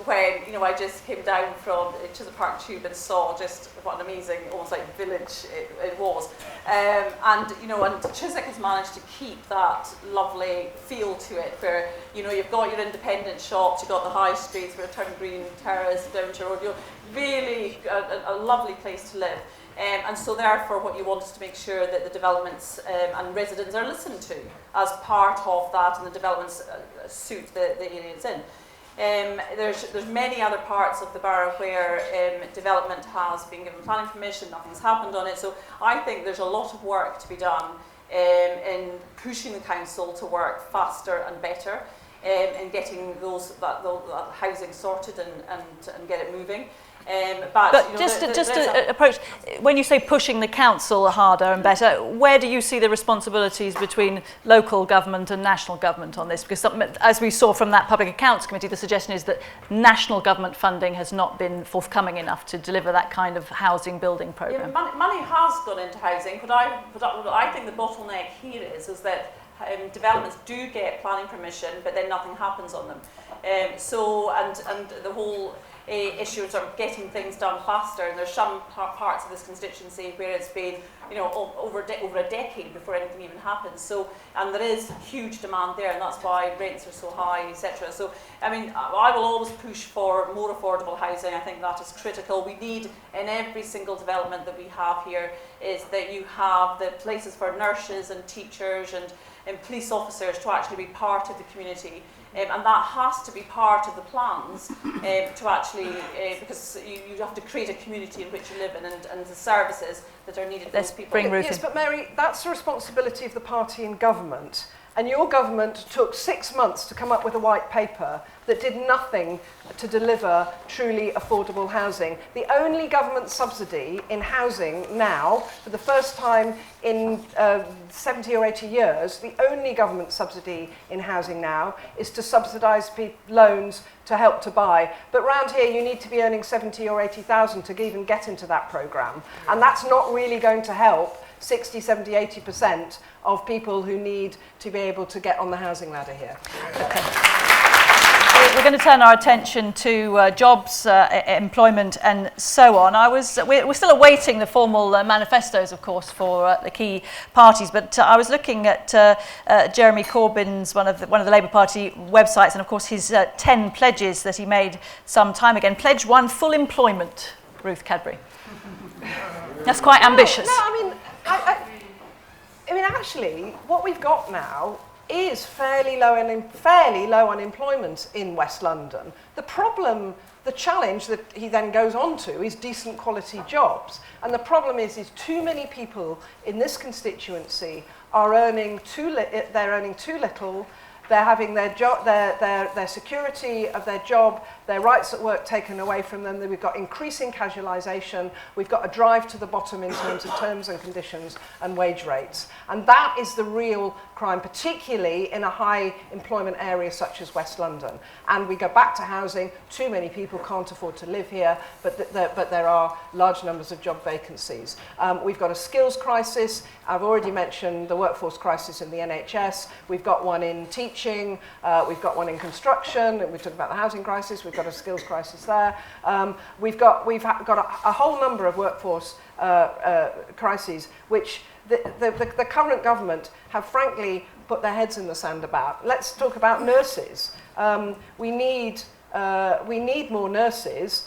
when I just came down from Chiswick Park Tube and saw just what an amazing, almost like village it was. And Chiswick has managed to keep that lovely feel to it, where you've got your independent shops, you've got the high streets, where Town Green Terrace, Devonshire Road, really a lovely place to live. And so therefore what you want is to make sure that the developments and residents are listened to as part of that, and the developments suit the area it's in. There's many other parts of the borough where development has been given planning permission, nothing's happened on it. So I think there's a lot of work to be done in pushing the council to work faster and better in getting that housing sorted and get it moving. But you know, just to approach, when you say pushing the council harder and better, where do you see the responsibilities between local government and national government on this? Because as we saw from that Public Accounts Committee, the suggestion is that national government funding has not been forthcoming enough to deliver that kind of housing building programme. Yeah, money has gone into housing, but I think the bottleneck here is that developments do get planning permission, but then nothing happens on them. And the whole issues of getting things done faster, and there's some parts of this constituency where it's been, you know, over a decade before anything even happens. So, and there is huge demand there, and that's why rents are so high, etc. So, I mean, I will always push for more affordable housing. I think that is critical. We need, in every single development that we have here, is that you have the places for nurses and teachers and police officers to actually be part of the community. And that has to be part of the plans to actually, because you have to create a community in which you live in, and the services that are needed for those people. Yes, but Mary, that's the responsibility of the party in government. And your government took 6 months to come up with a white paper that did nothing to deliver truly affordable housing. The only government subsidy in housing now, for the first time in 70 or 80 years, the only government subsidy in housing now is to subsidise loans to help to buy. But round here you need to be earning 70 or 80,000 to even get into that programme. And that's not really going to help 60, 70, 80% of people who need to be able to get on the housing ladder here. Okay. We're going to turn our attention to jobs, employment and so on. We're still awaiting the formal manifestos, of course, for the key parties, but I was looking at Jeremy Corbyn's, one of the Labour Party websites, and of course his 10 pledges that he made some time ago. Pledge 1, full employment, Ruth Cadbury. That's quite ambitious. No, I mean, actually, what we've got now is fairly low unemployment in West London. The problem, the challenge that he then goes on to is decent quality jobs. And the problem is too many people in this constituency are earning they're earning too little. They're having their job, their security of their job, their rights at work taken away from them. We've got increasing casualisation. We've got a drive to the bottom in terms of terms and conditions and wage rates. And that is the real crime, particularly in a high employment area such as West London. And we go back to housing. Too many people can't afford to live here, but there are large numbers of job vacancies. We've got a skills crisis. I've already mentioned the workforce crisis in the NHS. We've got one in teaching. We've got one in construction. We've talked about the housing crisis. We've got a skills crisis there. We've got a whole number of workforce crises, which the current government have frankly put their heads in the sand about. Let's talk about nurses. We need more nurses.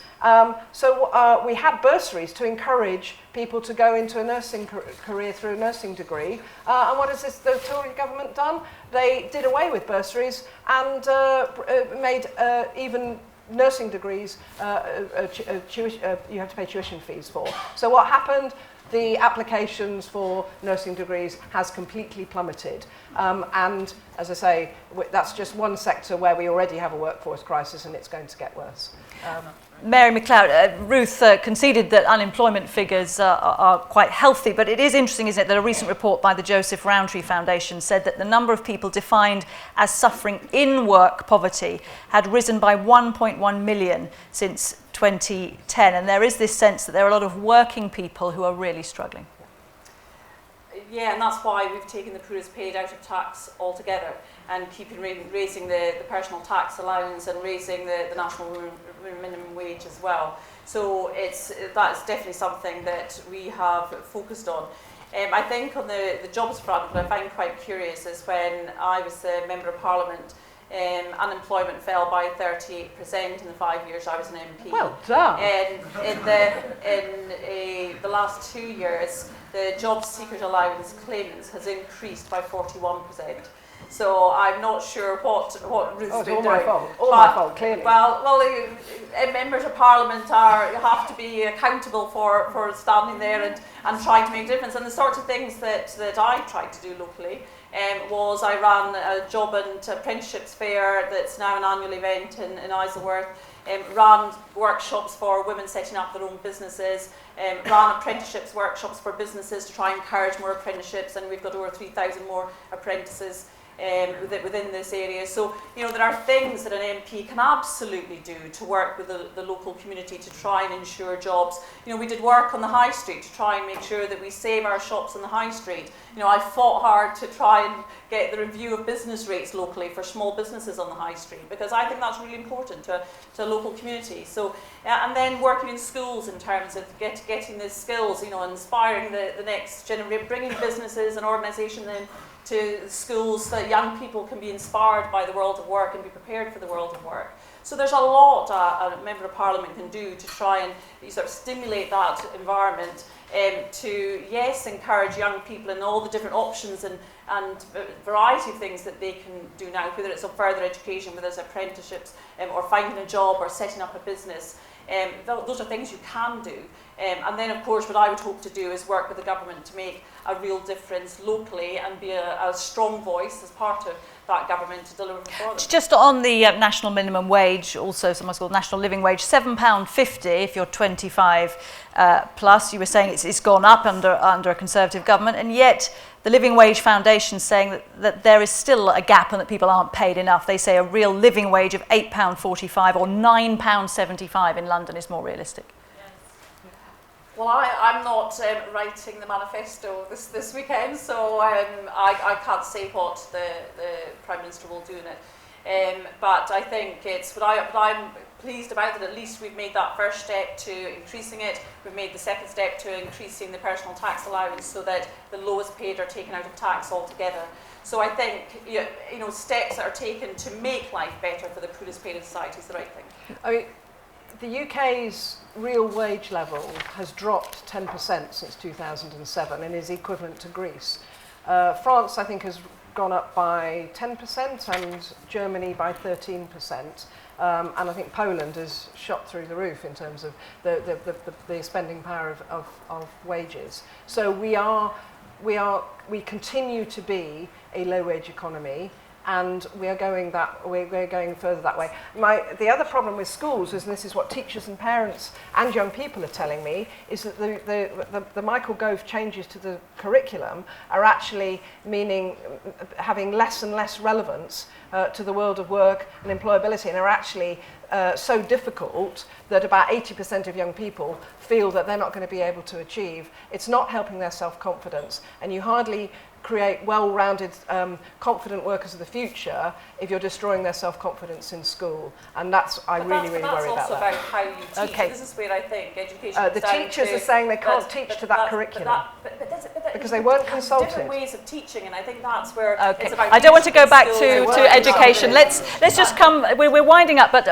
So we had bursaries to encourage people to go into a nursing career through a nursing degree. And what has the Tory government done? They did away with bursaries and made even nursing degrees you have to pay tuition fees for. So what happened? The applications for nursing degrees has completely plummeted. And as I say, that's just one sector where we already have a workforce crisis, and it's going to get worse. Mary Macleod, Ruth conceded that unemployment figures are quite healthy, but it is interesting, isn't it, that a recent report by the Joseph Rowntree Foundation said that the number of people defined as suffering in work poverty had risen by 1.1 million since 2010, and there is this sense that there are a lot of working people who are really struggling. Yeah, and that's why we've taken the poorest paid out of tax altogether, and raising the personal tax allowance and raising the national minimum wage as well. So that is definitely something that we have focused on. I think on the jobs front, what I find quite curious is when I was a Member of Parliament Unemployment fell by 38% in the 5 years I was an MP. Well done. In the last 2 years, the job seekers allowance claimants has increased by 41%. So I'm not sure what Ruth's been doing. My fault. My fault, clearly. Well, members of Parliament have to be accountable for standing there and trying to make a difference. And the sorts of things that I tried to do locally was I ran a job and apprenticeships fair that's now an annual event in Isleworth. Ran workshops for women setting up their own businesses, ran apprenticeships workshops for businesses to try and encourage more apprenticeships, and we've got over 3,000 more apprentices within this area. So, there are things that an MP can absolutely do to work with the local community to try and ensure jobs. We did work on the high street to try and make sure that we save our shops on the high street. I fought hard to try and get the review of business rates locally for small businesses on the high street, because I think that's really important to a local community. So, and then working in schools in terms of getting the skills, inspiring the next generation, bringing businesses and organisations in to schools so that young people can be inspired by the world of work and be prepared for the world of work. So there's a lot a Member of Parliament can do to try and sort of stimulate that environment, to, yes, encourage young people in all the different options and variety of things that they can do now, whether it's further education, whether it's apprenticeships, or finding a job or setting up a business. Those are things you can do. And then, of course, what I would hope to do is work with the government to make a real difference locally and be a strong voice as part of that government to deliver for them. Just on the national minimum wage, also sometimes called national living wage, £7.50 if you're 25 plus. You were saying it's gone up under a Conservative government, and yet the Living Wage Foundation is saying that there is still a gap and that people aren't paid enough. They say a real living wage of £8.45 or £9.75 in London is more realistic. Well, I'm not writing the manifesto this weekend, so I can't say what the Prime Minister will do in it. But I think it's what I'm pleased about, that at least we've made that first step to increasing it. We've made the second step to increasing the personal tax allowance so that the lowest paid are taken out of tax altogether. So I think steps that are taken to make life better for the poorest paid in society is the right thing. I mean, the UK's real wage level has dropped 10% since 2007 and is equivalent to Greece. France, I think, has gone up by 10% and Germany by 13%. And I think Poland has shot through the roof in terms of the spending power of wages. So we continue to be a low wage economy, and we're going further that way. The other problem with schools is, and this is what teachers and parents and young people are telling me, is that the Michael Gove changes to the curriculum are actually meaning having less and less relevance to the world of work and employability, and are actually so difficult that about 80% of young people feel that they're not going to be able to achieve. It's not helping their self-confidence, and you hardly create well-rounded, confident workers of the future if you're destroying their self-confidence in school. And I really worry about that. That's also about how you teach. Okay. This is where I think education the teachers are saying they can't teach to that curriculum because they weren't consulted. Different ways of teaching, and I think that's where Okay. it's about. I don't want to go back to education. Let's just come. We're winding up, but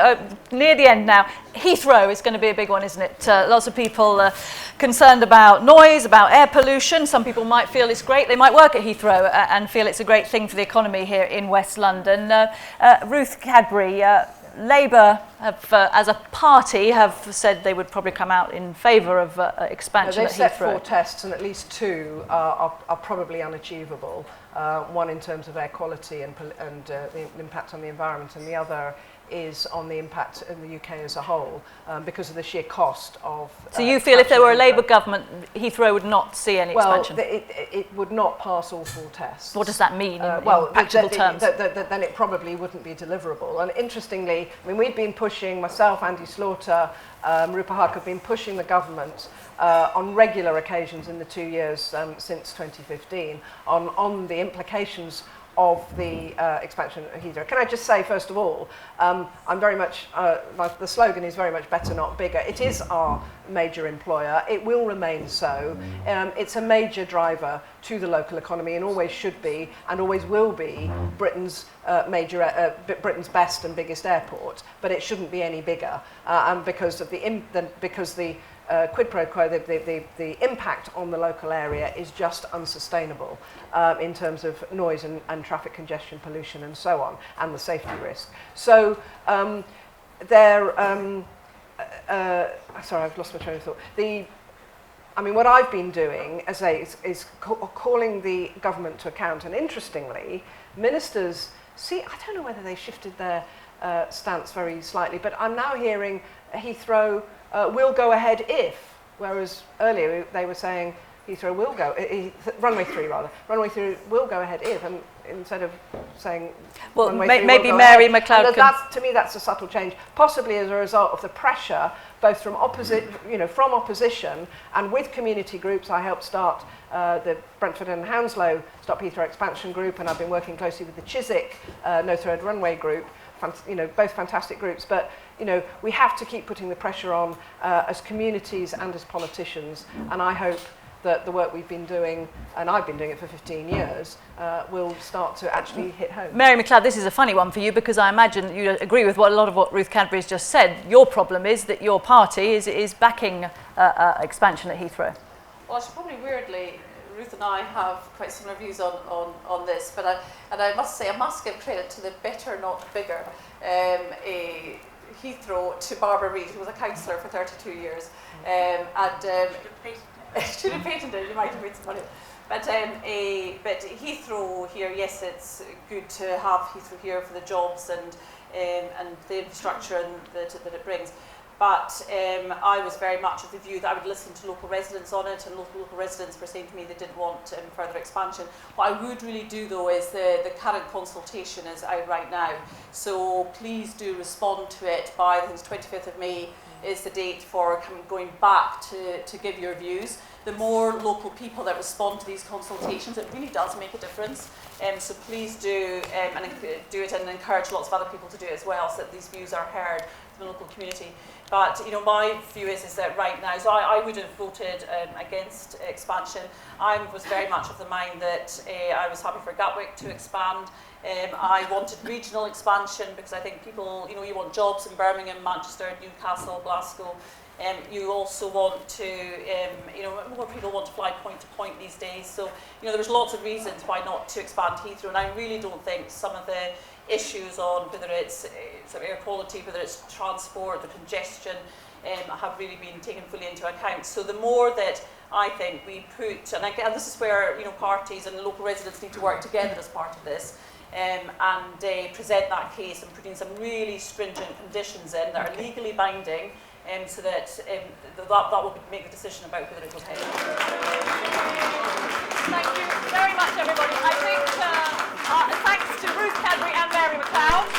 near the end now. Heathrow is going to be a big one, isn't it? Lots of people concerned about noise, about air pollution. Some people might feel it's great. They might work at Heathrow and feel it's a great thing for the economy here in West London. Ruth Cadbury, Labour have, as a party, have said they would probably come out in favour of expansion at Heathrow. They've set 4 tests, and at least 2 are probably unachievable. One in terms of air quality and the impact on the environment, and the other is on the impact in the UK as a whole, because of the sheer cost of... So you feel if there were a Labour government, Heathrow would not see any expansion? Well, it would not pass all 4 tests. What does that mean in practical terms? Then it probably wouldn't be deliverable. And interestingly, I mean, we've been pushing, myself, Andy Slaughter, Rupa Huck have been pushing the government on regular occasions in the 2 years since 2015 on the implications of the expansion of Heathrow. Can I just say, first of all, I'm very much, like the slogan is very much better, not bigger. It is our major employer. It will remain so. It's a major driver to the local economy and always should be and always will be Britain's Britain's best and biggest airport, but it shouldn't be any bigger. And because of the quid pro quo, the impact on the local area is just unsustainable in terms of noise and traffic congestion, pollution and so on, and the safety risk. So sorry, I've lost my train of thought. What I've been doing is calling the government to account, and interestingly, ministers, I don't know whether they shifted their stance very slightly, but I'm now hearing Heathrow will go ahead if, whereas earlier they were saying Heathrow will go, runway 3 will go ahead if, and instead of saying runway 3 maybe will go Mary ahead. Macleod To me that's a subtle change, possibly as a result of the pressure both from opposition and with community groups. I helped start the Brentford and Hounslow Stop Heathrow Expansion Group, and I've been working closely with the Chiswick No Third Runway Group, both fantastic groups, but we have to keep putting the pressure on as communities and as politicians, and I hope that the work we've been doing, and I've been doing it for 15 years, will start to actually hit home. Mary Macleod, this is a funny one for you, because I imagine you agree with a lot of what Ruth Cadbury has just said. Your problem is that your party is backing expansion at Heathrow. Well, actually, probably weirdly, Ruth and I have quite similar views on this, but I must say, I must give credit to the better, not bigger Heathrow, to Barbara Reid, who was a councillor for 32 years. Should have patented it, you might have made some money. But Heathrow here, yes, it's good to have Heathrow here for the jobs and the infrastructure that it brings. But I was very much of the view that I would listen to local residents on it, and local residents were saying to me they didn't want further expansion. What I would really do, though, is the current consultation is out right now. So please do respond to it by, I think it's 25th of May is the date for going back to give your views. The more local people that respond to these consultations, it really does make a difference. So please do it and encourage lots of other people to do it as well, so that these views are heard from the local community. But my view is that right now, so I would have voted against expansion. I was very much of the mind that I was happy for Gatwick to expand. I wanted regional expansion because I think people, you want jobs in Birmingham, Manchester, Newcastle, Glasgow. You also want to, more people want to fly point to point these days. So, there's lots of reasons why not to expand Heathrow. And I really don't think some of the issues on whether it's air quality, whether it's transport, the congestion, have really been taken fully into account. So the more that I think we put, and again, this is where parties and local residents need to work together as part of this, and present that case and putting some really stringent conditions in that are legally binding, so that that will make the decision about whether it goes ahead. Thank you very much, everybody. I think thanks to Ruth Cadbury and Mary Macleod.